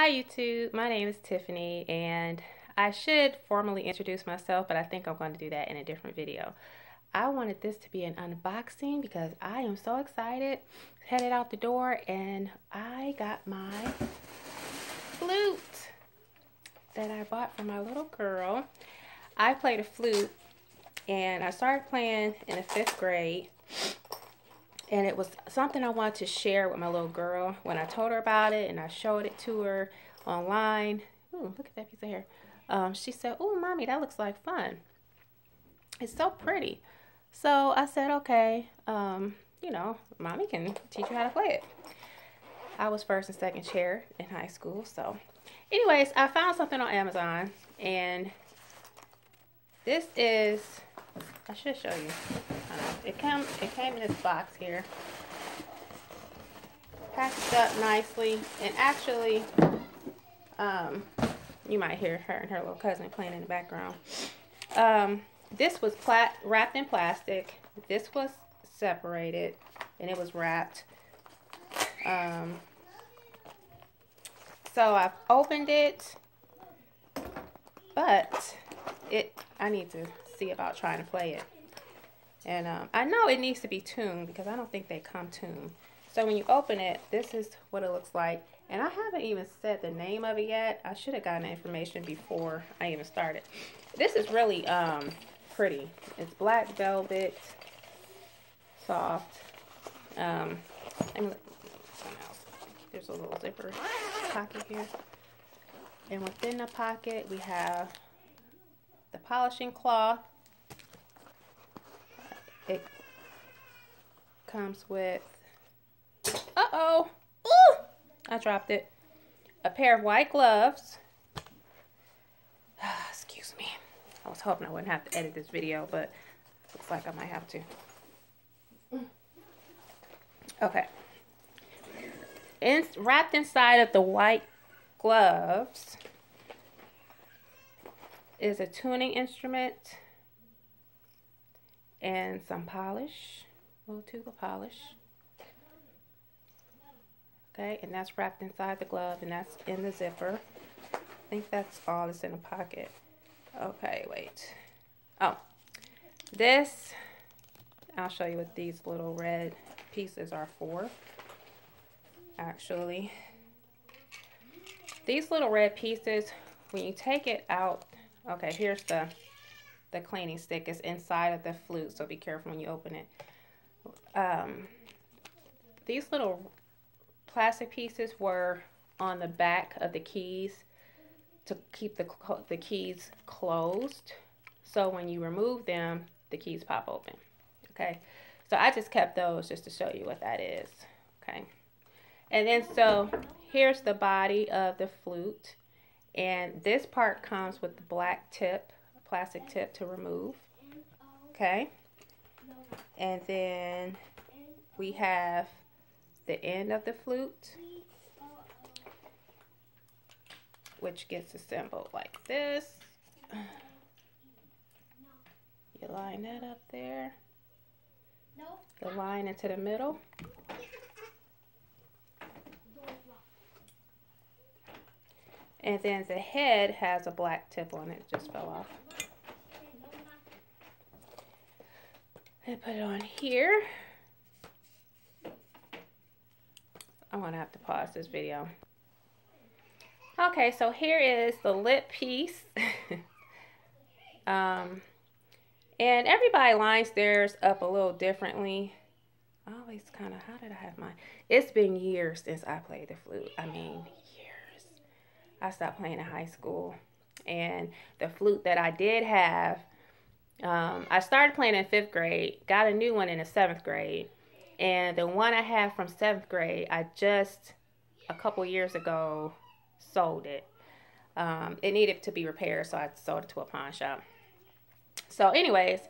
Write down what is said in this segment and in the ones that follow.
Hi YouTube, my name is Tiffany and I should formally introduce myself, but I think I'm going to do that in a different video. I wanted this to be an unboxing because I am so excited. Headed out the door and I got my flute that I bought for my little girl. I played a flute and I started playing in the 5th grade. And it was something I wanted to share with my little girl. When I told her about it and I showed it to her online. Ooh, look at that piece of hair. She said, "Ooh, mommy, that looks like fun. It's so pretty." So I said, okay, you know, mommy can teach you how to play it. I was 1st and 2nd chair in high school. So anyways, I found something on Amazon. And this is, I should show you. It came in this box here, packaged up nicely, and actually, you might hear her and her little cousin playing in the background. This was wrapped in plastic. This was separated, and it was wrapped. So I've opened it, but I need to see about trying to play it. And I know it needs to be tuned because I don't think they come tuned. So when you open it, this is what it looks like. And I haven't even said the name of it yet. I should have gotten the information before I even started. This is really pretty. It's black velvet, soft. And there's a little zipper pocket here. And within the pocket, we have the polishing cloth. It comes with, uh-oh, ooh, I dropped it. A pair of white gloves. Excuse me. I was hoping I wouldn't have to edit this video, but looks like I might have to. Okay. Wrapped inside of the white gloves is a tuning instrument and some polish, a little tube of polish. Okay, and that's wrapped inside the glove, and that's in the zipper. I think that's all that's in the pocket. Okay, wait. Oh, this, I'll show you what these little red pieces are for. Actually, these little red pieces, when you take it out, okay, here's the cleaning stick is inside of the flute, so be careful when you open it. These little plastic pieces were on the back of the keys to keep the keys closed. So when you remove them, the keys pop open. Okay, so I just kept those just to show you what that is. Okay, and then so here's the body of the flute, and this part comes with the black tip, plastic tip to remove. Okay, and then we have the end of the flute, which gets assembled like this. You line that up there, the line into the middle, and then the head has a black tip on it. It just fell off. And put it on here. I'm gonna have to pause this video. Okay, so here is the lip piece. And everybody lines theirs up a little differently. I always kind of, how did I have mine? It's been years since I played the flute. I mean, years. I stopped playing in high school. And the flute that I did have, I started playing in 5th grade, got a new one in the 7th grade. And the one I have from 7th grade, I just, a couple years ago, sold it. It needed to be repaired, so I sold it to a pawn shop. So anyways,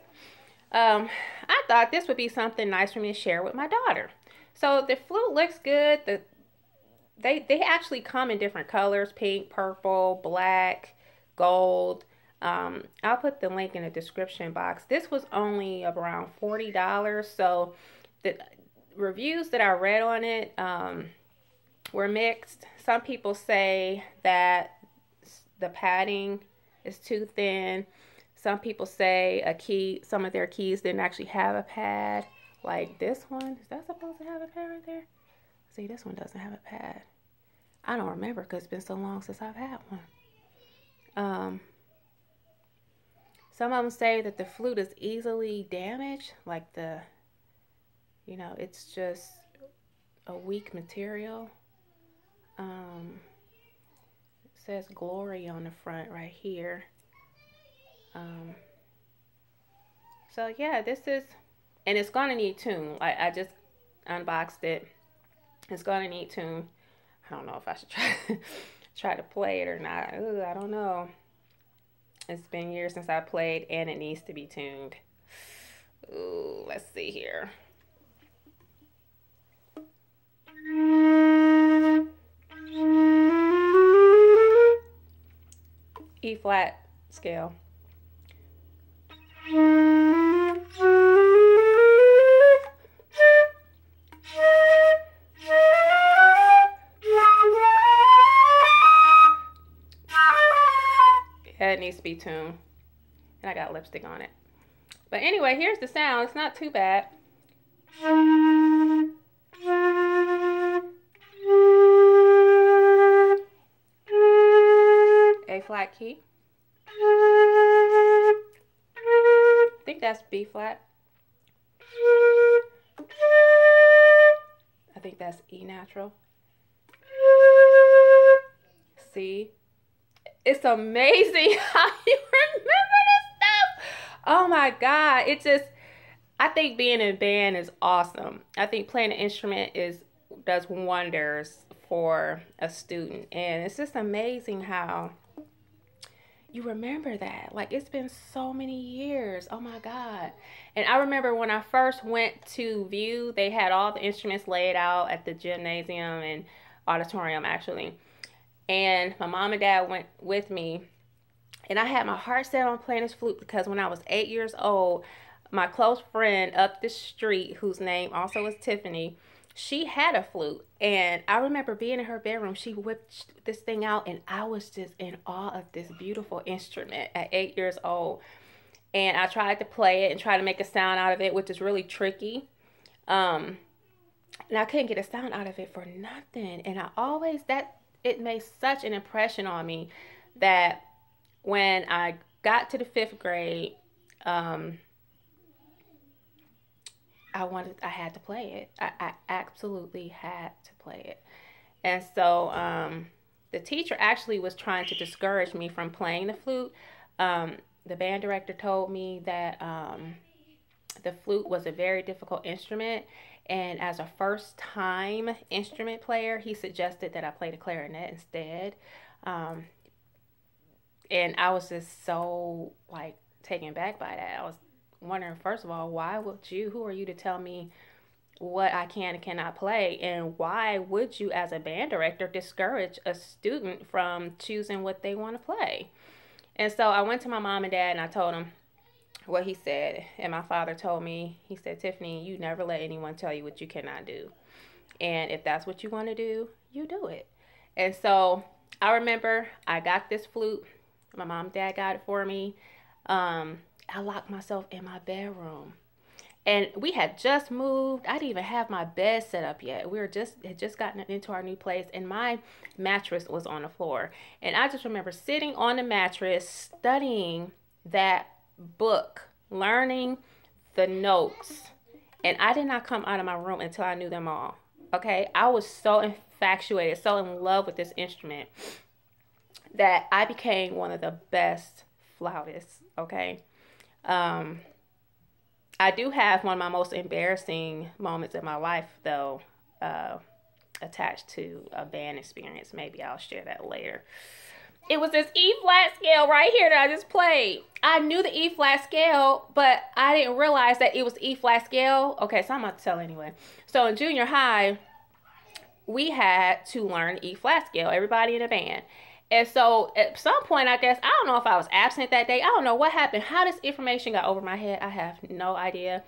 I thought this would be something nice for me to share with my daughter. So the flute looks good. They actually come in different colors: pink, purple, black, gold. I'll put the link in the description box. This was only around $40. So the reviews that I read on it, were mixed. Some people say that the padding is too thin. Some people say some of their keys didn't actually have a pad. Like this one, is that supposed to have a pad right there? See, this one doesn't have a pad. I don't remember because it's been so long since I've had one. Some of them say that the flute is easily damaged, like it's just a weak material. It says glory on the front right here. So yeah, and it's gonna need tune. I just unboxed it. It's gonna need tune. I don't know if I should try to play it or not. Ooh, I don't know. It's been years since I played, and it needs to be tuned. Ooh, let's see here. E flat scale. It needs to be tuned, and I got lipstick on it. But anyway, here's the sound. It's not too bad. A flat key. I think that's B flat. I think that's E natural. C. It's amazing how you remember this stuff. Oh my God. I think being in a band is awesome. I think playing an instrument does wonders for a student. And it's just amazing how you remember that. Like, it's been so many years. Oh my God. And I remember when I first went to view, they had all the instruments laid out at the gymnasium and auditorium, actually. And my mom and dad went with me, and I had my heart set on playing this flute because when I was 8 years old, my close friend up the street, whose name also was Tiffany, she had a flute. And I remember being in her bedroom, she whipped this thing out, and I was just in awe of this beautiful instrument at 8 years old. And I tried to play it and try to make a sound out of it, which is really tricky. And I couldn't get a sound out of it for nothing. And it made such an impression on me that when I got to the 5th grade, I had to play it. I absolutely had to play it. And so the teacher actually was trying to discourage me from playing the flute. The band director told me that the flute was a very difficult instrument. And as a first-time instrument player, he suggested that I play the clarinet instead. And I was just so, like, taken back by that. I was wondering, first of all, who are you to tell me what I can and cannot play? And why would you, as a band director, discourage a student from choosing what they want to play? And so I went to my mom and dad, and I told them what he said. And my father told me, he said, Tiffany, you never let anyone tell you what you cannot do. And if that's what you want to do, you do it. And so I remember I got this flute. My mom and dad got it for me. I locked myself in my bedroom. And we had just moved. I didn't even have my bed set up yet. Had just gotten into our new place, and my mattress was on the floor. And I just remember sitting on the mattress, studying that book, learning the notes. And I did not come out of my room until I knew them all. Okay? I was so infatuated, so in love with this instrument, that I became one of the best flautists. Okay? I do have one of my most embarrassing moments in my life, though, attached to a band experience. Maybe I'll share that later. It was this E flat scale right here that I just played. I knew the E flat scale, but I didn't realize that it was E flat scale. Okay, so I'm about to tell anyway. So in junior high, we had to learn E flat scale, everybody in the band. And so at some point, I guess, I don't know if I was absent that day. I don't know what happened. How this information got over my head, I have no idea.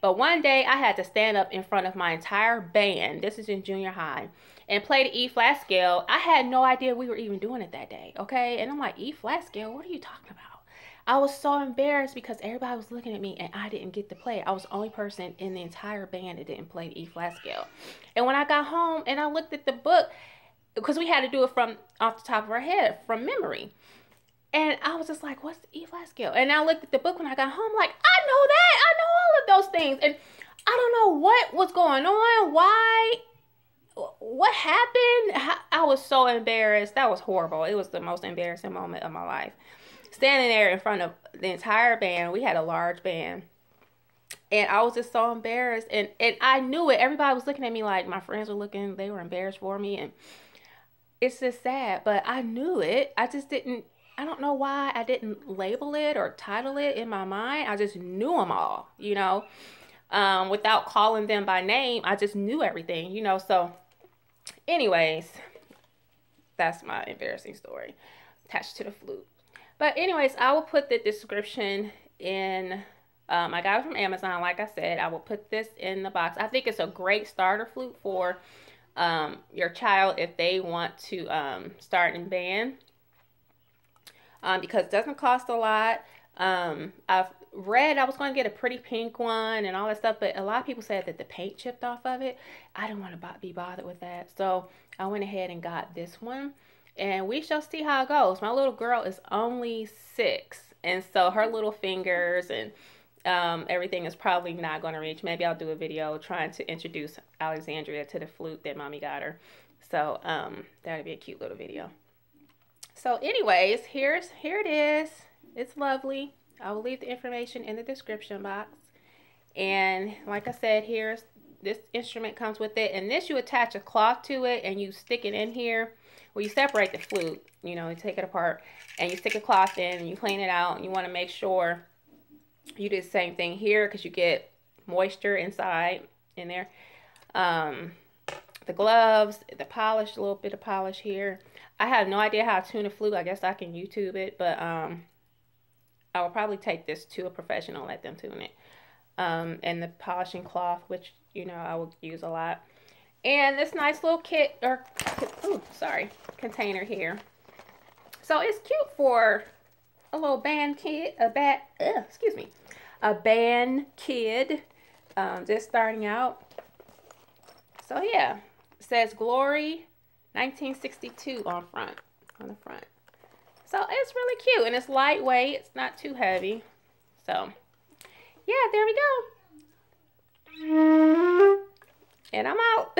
But one day I had to stand up in front of my entire band, this is in junior high, and play the E flat scale. I had no idea we were even doing it that day, okay? And I'm like, E flat scale, what are you talking about? I was so embarrassed because everybody was looking at me and I didn't get to play. I was the only person in the entire band that didn't play the E flat scale. And when I got home and I looked at the book, because we had to do it from off the top of our head, from memory. And I was just like, what's the E flat scale? And I looked at the book when I got home, like, I know that. I know all of those things. And I don't know what was going on, why, what happened. I was so embarrassed. That was horrible. It was the most embarrassing moment of my life. Standing there in front of the entire band. We had a large band. And I was just so embarrassed. And I knew it. Everybody was looking at me like, my friends were looking. They were embarrassed for me. And it's just sad. But I knew it. I just didn't. I don't know why I didn't label it or title it in my mind. I just knew them all, you know. Without calling them by name. I just knew everything, you know. So anyways, that's my embarrassing story attached to the flute. But anyways, I will put the description in. I got it from Amazon, like I said. I will put this in the box. I think it's a great starter flute for your child if they want to start in band. Because it doesn't cost a lot. I've read I was going to get a pretty pink one and all that stuff, but a lot of people said that the paint chipped off of it. I didn't want to be bothered with that. So I went ahead and got this one. And we shall see how it goes. My little girl is only 6. And so her little fingers and everything is probably not going to reach. Maybe I'll do a video trying to introduce Alexandria to the flute that mommy got her. So that'd be a cute little video. So anyways, here it is. It's lovely. I will leave the information in the description box. And like I said, this instrument comes with it. And this, you attach a cloth to it and you stick it in here. Well, you separate the flute, you know, you take it apart and you stick a cloth in and you clean it out. And you want to make sure you do the same thing here because you get moisture inside in there. The gloves, the polish, a little bit of polish here. I have no idea how to tune a flute. I guess I can YouTube it, but I will probably take this to a professional and let them tune it. And the polishing cloth, which, you know, I will use a lot. And this nice little kit, or, container here. So it's cute for a little band kid, a band kid, just starting out. So yeah, it says Glory 1962 on the front. So it's really cute and it's lightweight. It's not too heavy. So yeah, there we go. And I'm out.